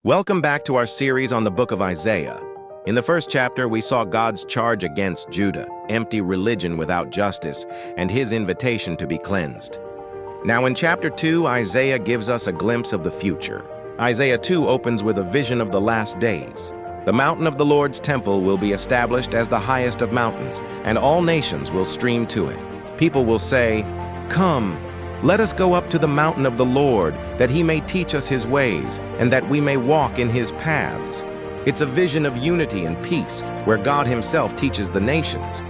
Welcome back to our series on the book of Isaiah. In the first chapter, we saw God's charge against Judah, empty religion without justice, and his invitation to be cleansed. Now in chapter 2, Isaiah gives us a glimpse of the future. Isaiah 2 opens with a vision of the last days. The mountain of the Lord's temple will be established as the highest of mountains, and all nations will stream to it. People will say, "Come, let us go up to the mountain of the Lord, that he may teach us his ways, and that we may walk in his paths." It's a vision of unity and peace, where God himself teaches the nations.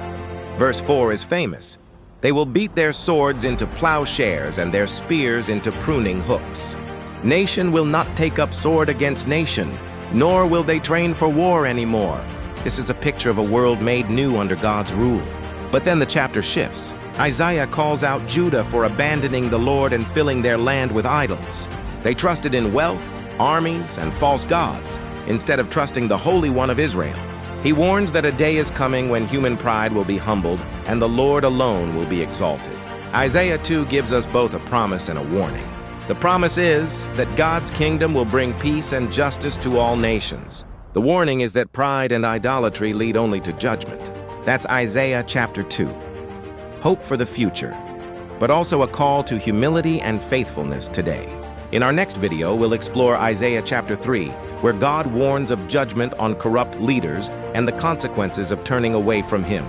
Verse 4 is famous. They will beat their swords into plowshares and their spears into pruning hooks. Nation will not take up sword against nation, nor will they train for war anymore. This is a picture of a world made new under God's rule. But then the chapter shifts. Isaiah calls out Judah for abandoning the Lord and filling their land with idols. They trusted in wealth, armies, and false gods, instead of trusting the Holy One of Israel. He warns that a day is coming when human pride will be humbled and the Lord alone will be exalted. Isaiah 2 gives us both a promise and a warning. The promise is that God's kingdom will bring peace and justice to all nations. The warning is that pride and idolatry lead only to judgment. That's Isaiah chapter 2. Hope for the future, but also a call to humility and faithfulness today. In our next video, we'll explore Isaiah chapter 3, where God warns of judgment on corrupt leaders and the consequences of turning away from him.